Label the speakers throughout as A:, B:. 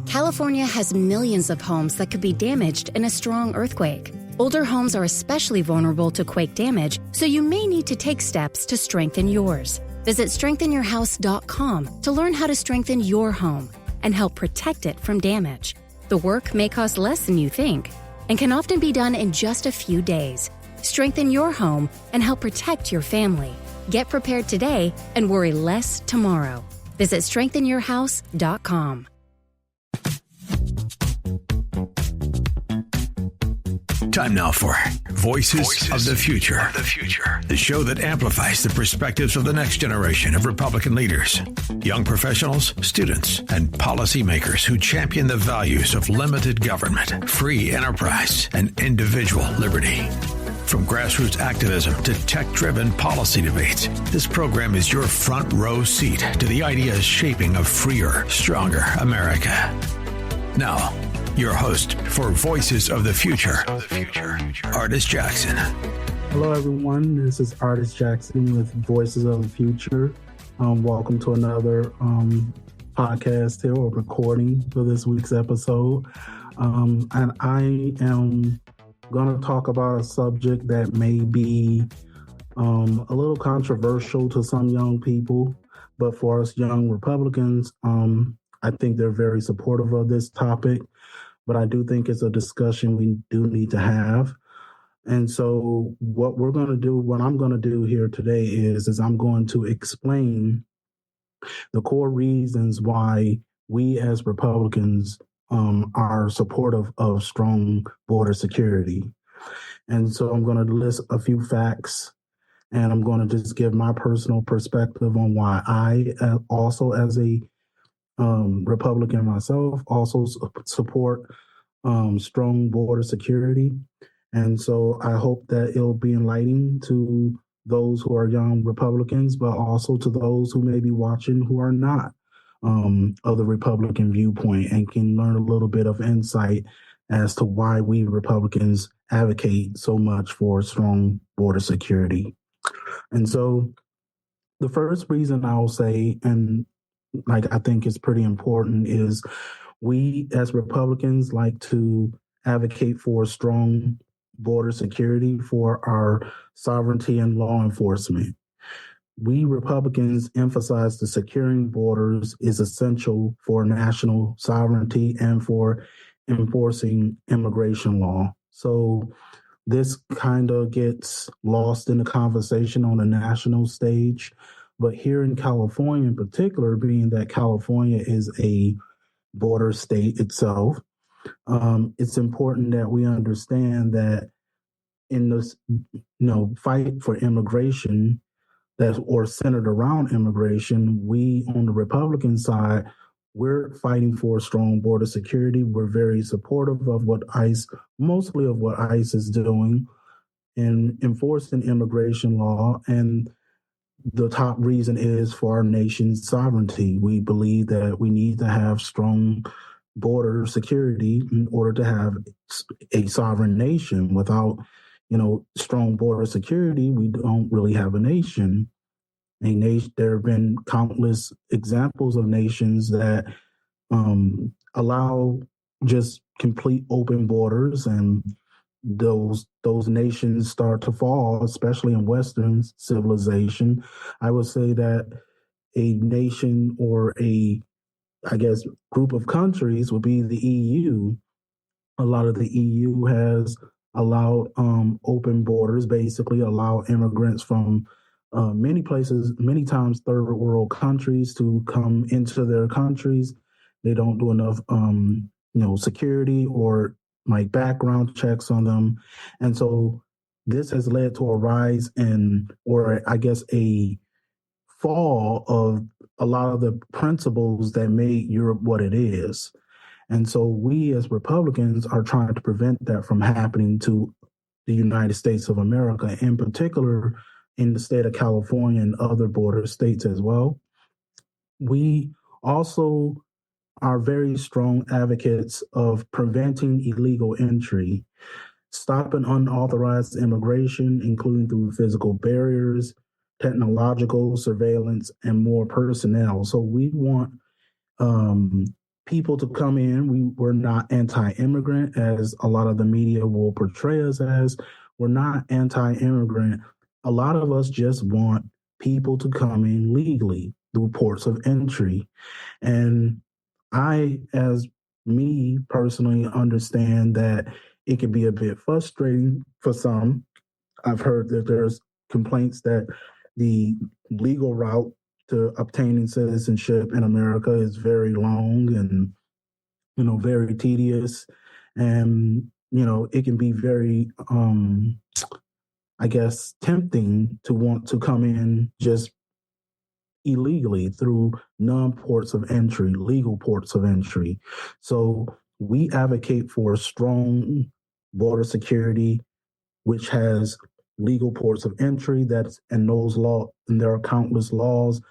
A: California has millions of homes that could be damaged in a strong earthquake. Older homes are especially vulnerable to quake damage, so you may need to take steps to strengthen yours. Visit strengthenyourhouse.com to learn how to strengthen your home and help protect it from damage. The work may cost less than you think and can often be done in just a few days. Strengthen your home and help protect your family. Get prepared today and worry less tomorrow. Visit strengthenyourhouse.com.
B: Time now for Voices of the Future, the show that amplifies the perspectives of the next generation of Republican leaders, young professionals, students, and policymakers who champion the values of limited government, free enterprise, and individual liberty. From grassroots activism to tech-driven policy debates, this program is your front row seat to the ideas shaping a freer, stronger America. Now, your host for Voices of the Future, Ardis Jackson.
C: Hello, everyone. This is Ardis Jackson with Voices of the Future. Welcome to another podcast here, or recording for this week's episode. And I am going to talk about a subject that may be a little controversial to some young people, but for us young Republicans, I think they're very supportive of this topic. But I do think it's a discussion we do need to have. And so what I'm going to do here today is I'm going to explain the core reasons why we as Republicans are supportive of strong border security. And so I'm going to list a few facts, and I'm going to just give my personal perspective on why I also, as a Republican myself, also support strong border security. And so I hope that it'll be enlightening to those who are young Republicans, but also to those who may be watching who are not of the Republican viewpoint and can learn a little bit of insight as to why we Republicans advocate so much for strong border security. And so the first reason I'll say, and I think it's pretty important, is we as Republicans like to advocate for strong border security for our sovereignty and law enforcement. We Republicans emphasize that securing borders is essential for national sovereignty and for enforcing immigration law. So this kind of gets lost in the conversation on the national stage. But here in California in particular, being that California is a border state itself, it's important that we understand that in this fight for immigration or centered around immigration, we on the Republican side, we're fighting for strong border security. We're very supportive of mostly of what ICE is doing in enforcing immigration law. And the top reason is for our nation's sovereignty. We believe that we need to have strong border security in order to have a sovereign nation. Without, strong border security, we don't really have a nation. There have been countless examples of nations that allow just complete open borders, and those nations start to fall, especially in Western civilization. I would say that a nation or group of countries would be the EU. A lot of the EU has allowed open borders, basically allow immigrants from many places, many times third world countries, to come into their countries. They don't do enough, security or background checks on them. And so this has led to a rise a fall of a lot of the principles that made Europe what it is. And so we as Republicans are trying to prevent that from happening to the United States of America, in particular in the state of California and other border states as well. We also are very strong advocates of preventing illegal entry, stopping unauthorized immigration, including through physical barriers, technological surveillance, and more personnel. So we want people to come in. We're not anti-immigrant, as a lot of the media will portray us as. We're not anti-immigrant. A lot of us just want people to come in legally through ports of entry. And I, as me personally, understand that it can be a bit frustrating for some. I've heard that there's complaints that the legal route to obtaining citizenship in America is very long and, very tedious. And, it can be very, I guess, tempting to want to come in just illegally through non-ports of entry, legal ports of entry. So we advocate for strong border security, which has legal ports of entry. And there are countless laws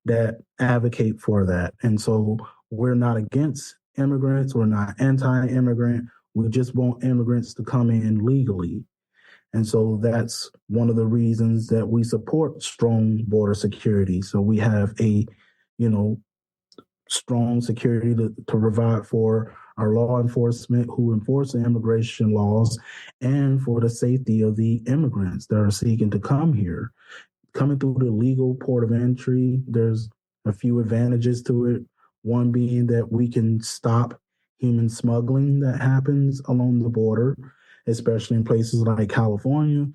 C: that advocate for that. And so we're not against immigrants. We're not anti-immigrant. We just want immigrants to come in legally. And so that's one of the reasons that we support strong border security. So we have strong security to provide for our law enforcement who enforce the immigration laws and for the safety of the immigrants that are seeking to come here. Coming through the legal port of entry, there's a few advantages to it. One being that we can stop human smuggling that happens along the border, especially in places like California.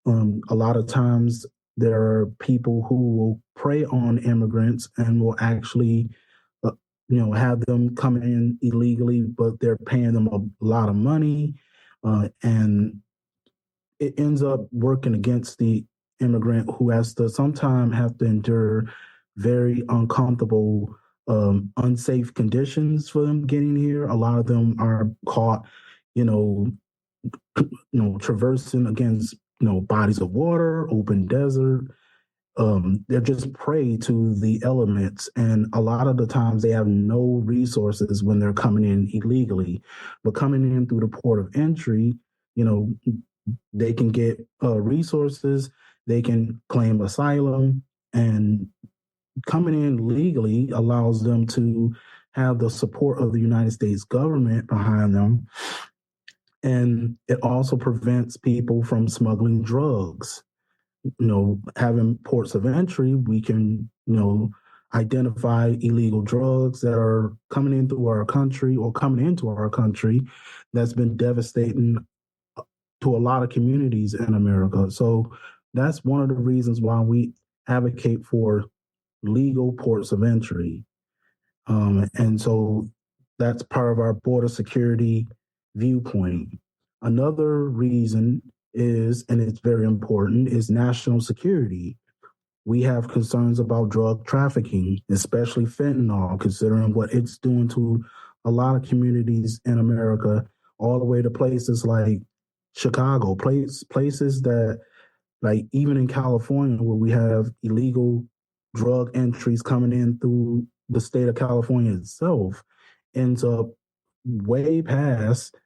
C: A lot of times there are people who will prey on immigrants and will actually, have them come in illegally, but they're paying them a lot of money. And it ends up working against the immigrant who has to sometimes have to endure very uncomfortable, unsafe conditions for them getting here. A lot of them are caught, traversing against, bodies of water, open desert. They're just prey to the elements. And a lot of the times they have no resources when they're coming in illegally. But coming in through the port of entry, they can get resources, they can claim asylum, and coming in legally allows them to have the support of the United States government behind them. And it also prevents people from smuggling drugs. Having ports of entry, we can, identify illegal drugs that are coming into our country that's been devastating to a lot of communities in America. So that's one of the reasons why we advocate for legal ports of entry. And so that's part of our border security viewpoint. Another reason is, and it's very important, is national security. We have concerns about drug trafficking, especially fentanyl, considering what it's doing to a lot of communities in America, all the way to places like Chicago, places that, like even in California, where we have illegal drug entries coming in through the state of California itself, ends up way past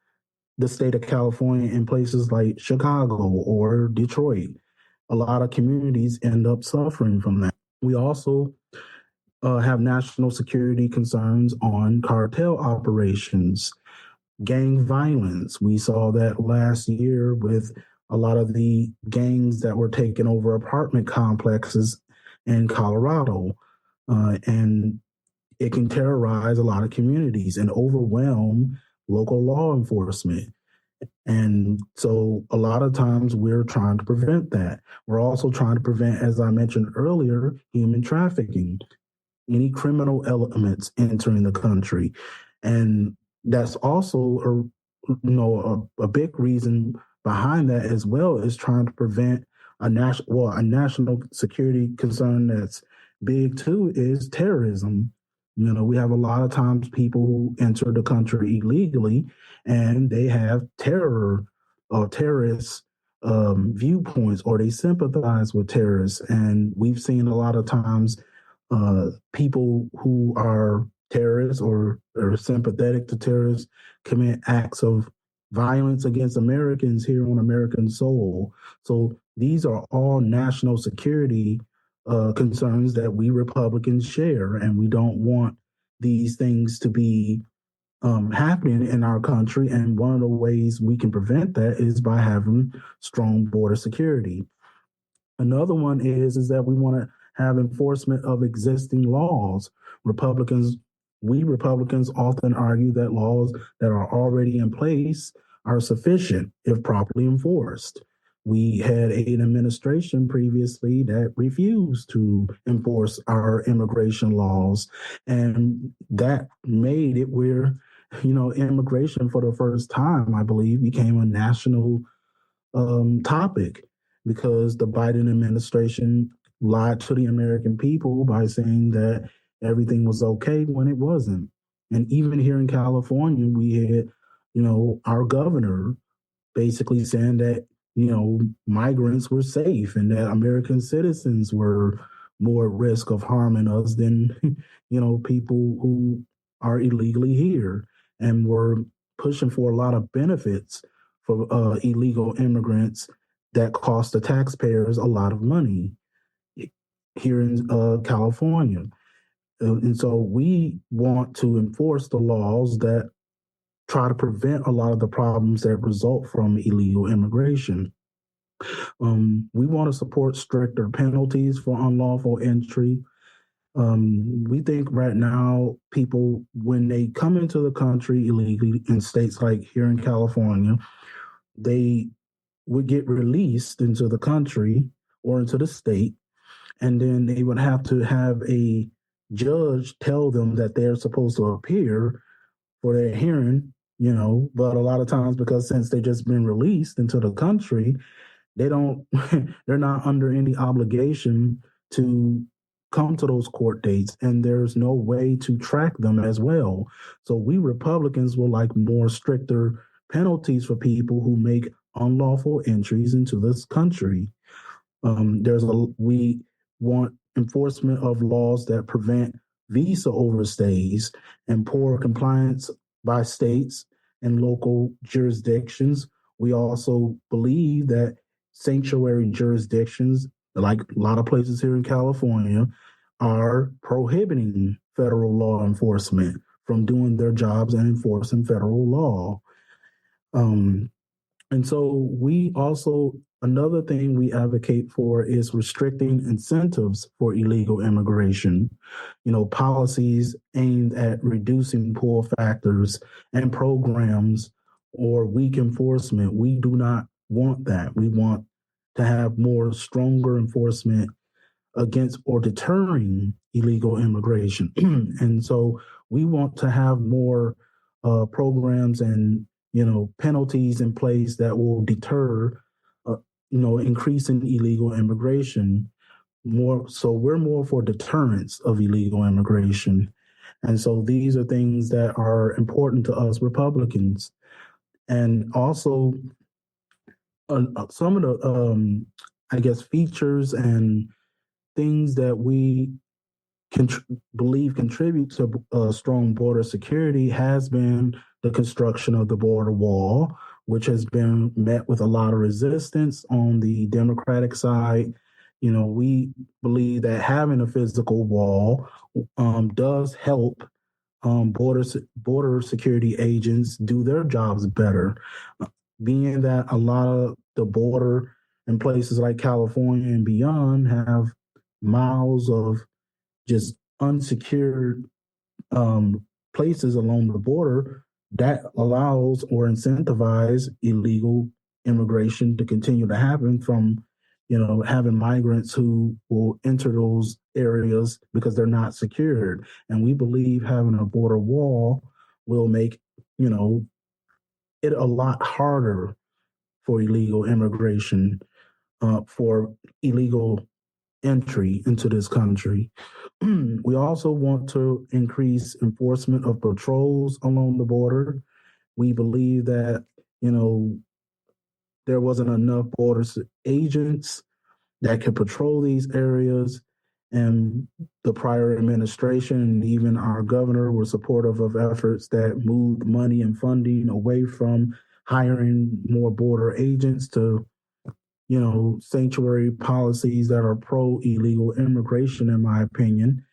C: the state of California in places like Chicago or Detroit. A lot of communities end up suffering from that. We also have national security concerns on cartel operations, gang violence. We saw that last year with a lot of the gangs that were taking over apartment complexes in Colorado. And it can terrorize a lot of communities and overwhelm local law enforcement. And so a lot of times we're trying to prevent that. We're also trying to prevent, as I mentioned earlier, human trafficking, any criminal elements entering the country. And that's also a big reason behind that as well, is trying to prevent a national security concern that's big too, is terrorism. We have a lot of times people who enter the country illegally and they have terror or terrorist viewpoints, or they sympathize with terrorists. And we've seen a lot of times people who are terrorists or are sympathetic to terrorists commit acts of violence against Americans here on American soil. So these are all national security concerns that we Republicans share, and we don't want these things to be happening in our country. And one of the ways we can prevent that is by having strong border security. Another one is that we want to have enforcement of existing laws. Republicans, we Republicans often argue that laws that are already in place are sufficient if properly enforced. We had an administration previously that refused to enforce our immigration laws, and that made it where, immigration for the first time, I believe, became a national topic because the Biden administration lied to the American people by saying that everything was okay when it wasn't. And even here in California, we had, our governor basically saying that, migrants were safe and that American citizens were more at risk of harming us than, people who are illegally here, and were pushing for a lot of benefits for illegal immigrants that cost the taxpayers a lot of money here in California. And so we want to enforce the laws that try to prevent a lot of the problems that result from illegal immigration. We want to support stricter penalties for unlawful entry. We think right now people, when they come into the country illegally in states like here in California, they would get released into the country or into the state, and then they would have to have a judge tell them that they're supposed to appear for their hearing, but a lot of times, because since they just been released into the country, they don't they're not under any obligation to come to those court dates, and there's no way to track them as well. So we Republicans will like more stricter penalties for people who make unlawful entries into this country. We want enforcement of laws that prevent visa overstays and poor compliance by states and local jurisdictions. We also believe that sanctuary jurisdictions, like a lot of places here in California, are prohibiting federal law enforcement from doing their jobs and enforcing federal law. And so another thing we advocate for is restricting incentives for illegal immigration, policies aimed at reducing pull factors and programs or weak enforcement. We do not want that. We want to have more stronger enforcement against or deterring illegal immigration. And so we want to have more programs and penalties in place that will deter, increasing illegal immigration more. So we're more for deterrence of illegal immigration. And so these are things that are important to us Republicans. And also some of the, features and things that we believe contribute to strong border security has been the construction of the border wall, which has been met with a lot of resistance on the Democratic side. We believe that having a physical wall does help border security agents do their jobs better, being that a lot of the border in places like California and beyond have miles of just unsecured places along the border that allows or incentivize illegal immigration to continue to happen from, having migrants who will enter those areas because they're not secured. And we believe having a border wall will make, it a lot harder for illegal immigration, for illegal entry into this country. We also want to increase enforcement of patrols along the border. We believe that, there wasn't enough border agents that could patrol these areas. And the prior administration and even our governor were supportive of efforts that moved money and funding away from hiring more border agents to sanctuary policies that are pro illegal immigration, in my opinion.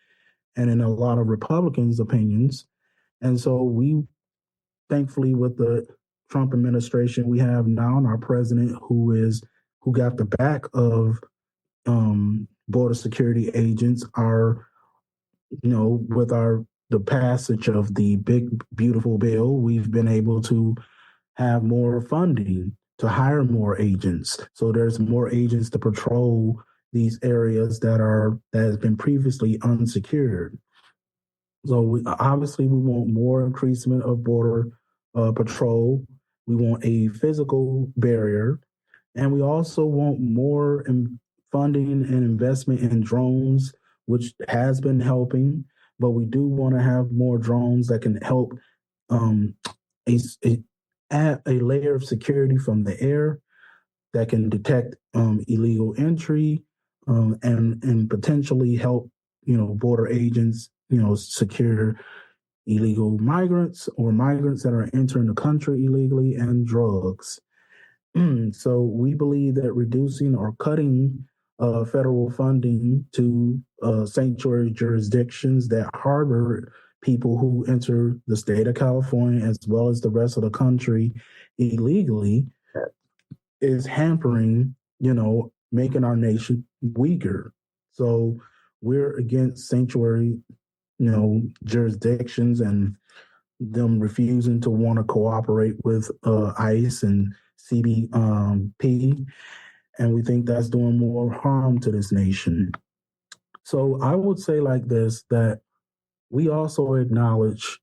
C: and in a lot of Republicans' opinions. And so thankfully, with the Trump administration we have now, and our president who got the back of border security agents, with the passage of the big beautiful bill, we've been able to have more funding to hire more agents. So there's more agents to patrol these areas that has been previously unsecured. So obviously we want more increasement of border patrol. We want a physical barrier, and we also want more funding and investment in drones, which has been helping. But we do want to have more drones that can help um, add a layer of security from the air that can detect illegal entry, and potentially help border agents secure illegal migrants or migrants that are entering the country illegally, and drugs. So we believe that reducing or cutting federal funding to sanctuary jurisdictions that harbor people who enter the state of California as well as the rest of the country illegally is hampering, making our nation weaker. So we're against sanctuary, jurisdictions and them refusing to want to cooperate with ICE and CBP, and we think that's doing more harm to this nation. So I would say like this, that we also acknowledge,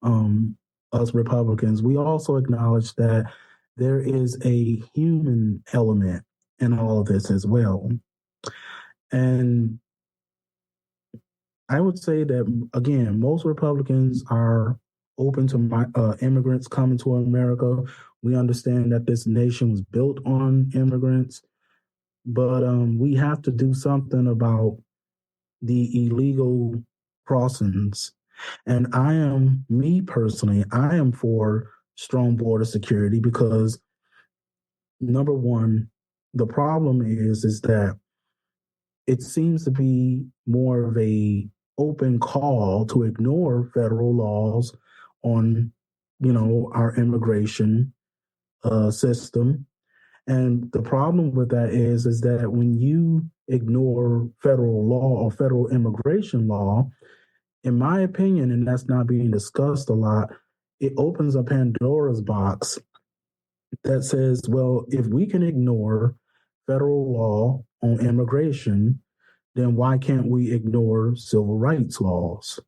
C: us Republicans, we also acknowledge that there is a human element in all of this as well. And I would say that, again, most Republicans are open to immigrants coming to America. We understand that this nation was built on immigrants, but we have to do something about the illegal crossings. And me personally, I am for strong border security because, number one, the problem is that it seems to be more of a open call to ignore federal laws on, our immigration system. And the problem with that is that when you ignore federal law or federal immigration law, in my opinion, and that's not being discussed a lot, it opens a Pandora's box that says, well, if we can ignore federal law on immigration, then why can't we ignore civil rights laws?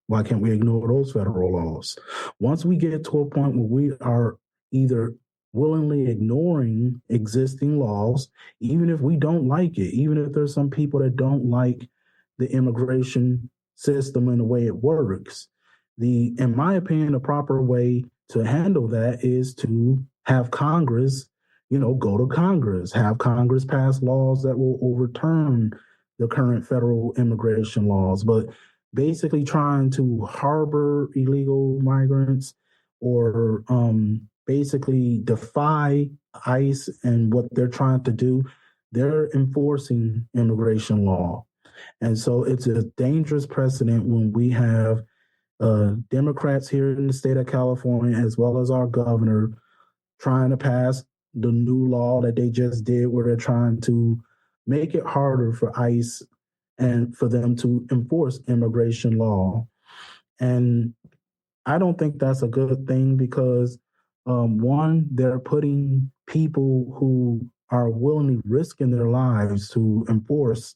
C: Why can't we ignore those federal laws? Once we get to a point where we are either willingly ignoring existing laws, even if we don't like it, even if there's some people that don't like the immigration system and the way it works, in my opinion, the proper way to handle that is to have Congress, go to Congress, have Congress pass laws that will overturn the current federal immigration laws. But basically trying to harbor illegal migrants or basically defy ICE and what they're trying to do, they're enforcing immigration law. And so it's a dangerous precedent when we have Democrats here in the state of California, as well as our governor, trying to pass the new law that they just did, where they're trying to make it harder for ICE and for them to enforce immigration law. And I don't think that's a good thing because, one, they're putting people who are willingly risking their lives to enforce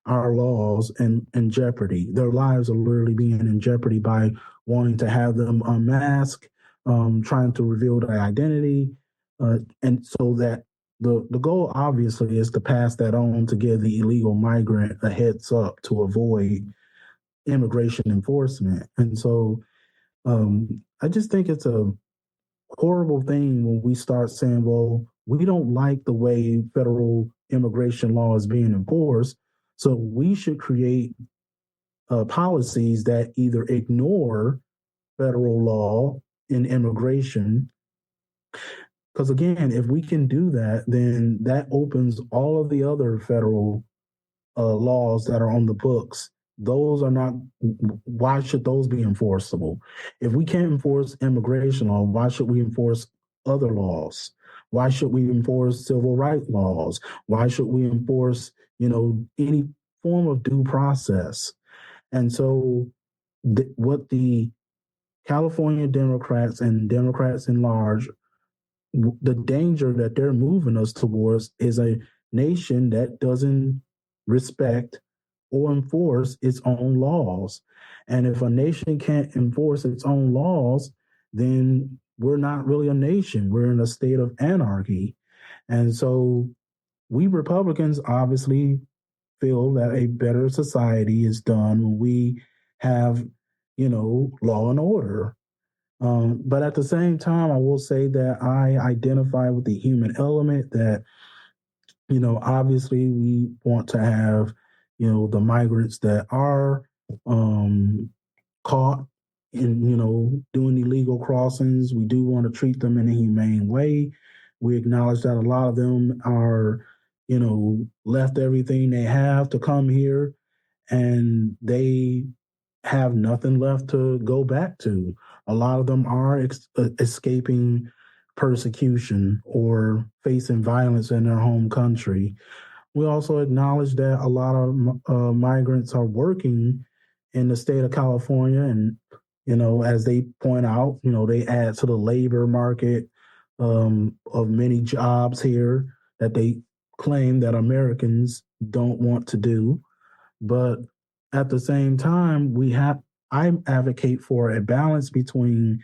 C: our laws in jeopardy. Their lives are literally being in jeopardy by wanting to have them unmasked, trying to reveal their identity, and so that the goal obviously is to pass that on to give the illegal migrant a heads up to avoid immigration enforcement. And so I just think it's a horrible thing when we start saying, well, we don't like the way federal immigration law is being enforced, so we should create policies that either ignore federal law in immigration. Because again, if we can do that, then that opens all of the other federal laws that are on the books those are not, why should those be enforceable? If we can't enforce immigration law, why should we enforce other laws? Why should we enforce civil rights laws? Why should we enforce, any form of due process? And so what the California Democrats and Democrats in large, the danger that they're moving us towards is a nation that doesn't respect or enforce its own laws. And if a nation can't enforce its own laws, then we're not really a nation. We're in a state of anarchy. And so we Republicans obviously feel that a better society is done when we have, law and order. But at the same time, I will say that I identify with the human element that, obviously we want to have, the migrants that are caught in, doing illegal crossings. We do want to treat them in a humane way. We acknowledge that a lot of them are, left everything they have to come here and they have nothing left to go back to. A lot of them are escaping persecution or facing violence in their home country. We also acknowledge that a lot of migrants are working in the state of California, and as they point out, they add to the labor market of many jobs here that they claim that Americans don't want to do. But at the same time, I advocate for a balance between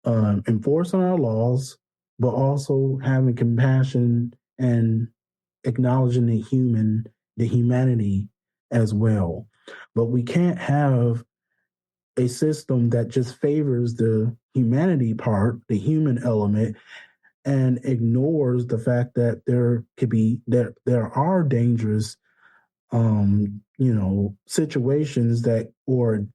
C: enforcing our laws, but also having compassion and acknowledging the humanity as well. But we can't have a system that just favors the humanity part, the human element, and ignores the fact that there are dangerous situations that or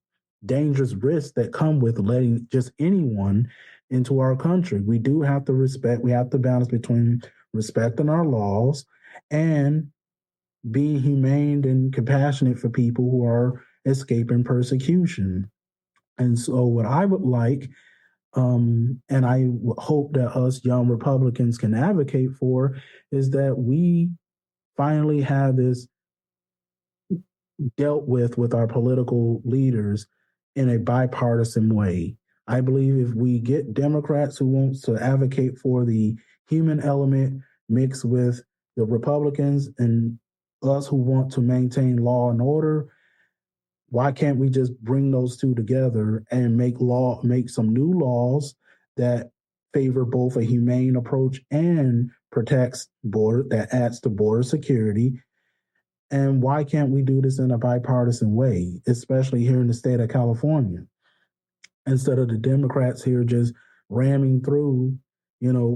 C: dangerous risks that come with letting just anyone into our country. We do have to we have to balance between respecting our laws and being humane and compassionate for people who are escaping persecution. And so, what I would like, and I hope that us young Republicans can advocate for, is that we finally have this dealt with our political leaders in a bipartisan way. I believe if we get Democrats who wants to advocate for the human element mixed with the Republicans and us who want to maintain law and order, why can't we just bring those two together and make some new laws that favor both a humane approach and protects that adds to border security? And why can't we do this in a bipartisan way, especially here in the state of California, instead of the Democrats here just ramming through,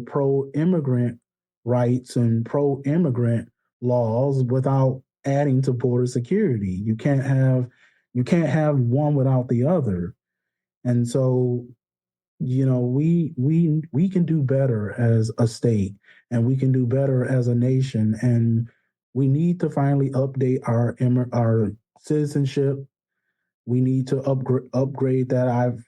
C: pro-immigrant rights and pro-immigrant laws without adding to border security? You can't have one without the other. And so, we can do better as a state, and we can do better as a nation, and we need to finally update our citizenship. We need to upgrade that. I've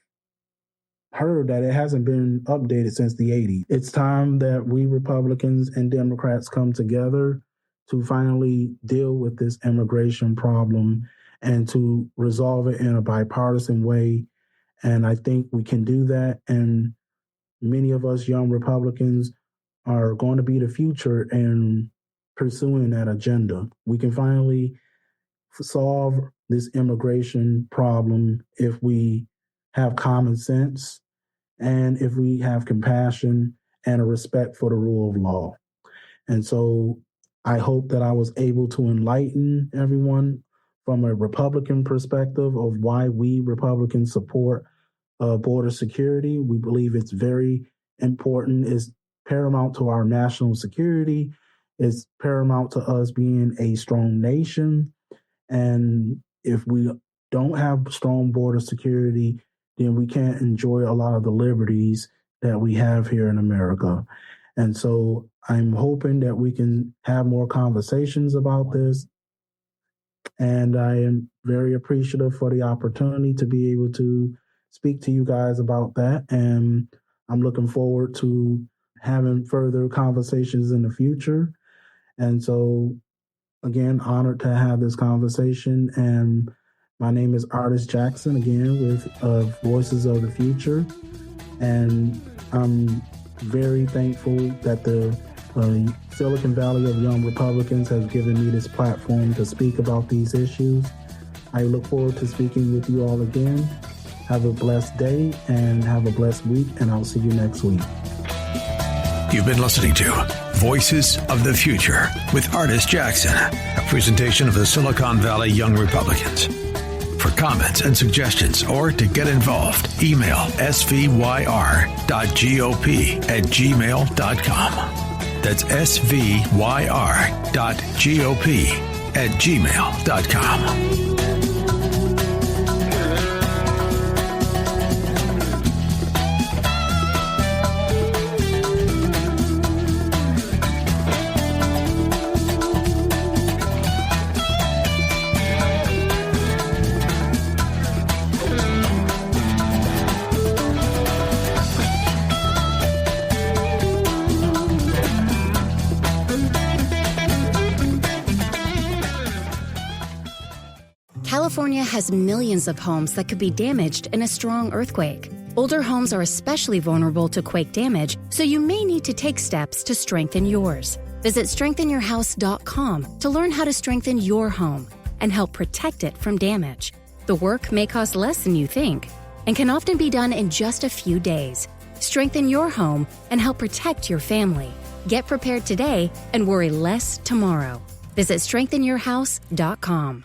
C: heard that it hasn't been updated since the 80s. It's time that we Republicans and Democrats come together to finally deal with this immigration problem and to resolve it in a bipartisan way. And I think we can do that. And many of us young Republicans are going to be the future in pursuing that agenda. We can finally solve this immigration problem if we have common sense and if we have compassion and a respect for the rule of law. And so I hope that I was able to enlighten everyone from a Republican perspective of why we Republicans support border security. We believe it's very important. It's paramount to our national security. It's paramount to us being a strong nation. And if we don't have strong border security, then we can't enjoy a lot of the liberties that we have here in America. And so I'm hoping that we can have more conversations about this. And I am very appreciative for the opportunity to be able to speak to you guys about that. And I'm looking forward to having further conversations in the future. And so, again, honored to have this conversation. And my name is Ardis Jackson, again, with Voices of the Future. And I'm very thankful that the Silicon Valley of Young Republicans has given me this platform to speak about these issues. I look forward to speaking with you all again. Have a blessed day and have a blessed week, and I'll see you next week.
B: You've been listening to Voices of the Future with Ardis Jackson, a presentation of the Silicon Valley Young Republicans. For comments and suggestions or to get involved, email svyr.gop@gmail.com. That's svyr.gop@gmail.com.
A: California has millions of homes that could be damaged in a strong earthquake. Older homes are especially vulnerable to quake damage, so you may need to take steps to strengthen yours. Visit strengthenyourhouse.com to learn how to strengthen your home and help protect it from damage. The work may cost less than you think and can often be done in just a few days. Strengthen your home and help protect your family. Get prepared today and worry less tomorrow. Visit strengthenyourhouse.com.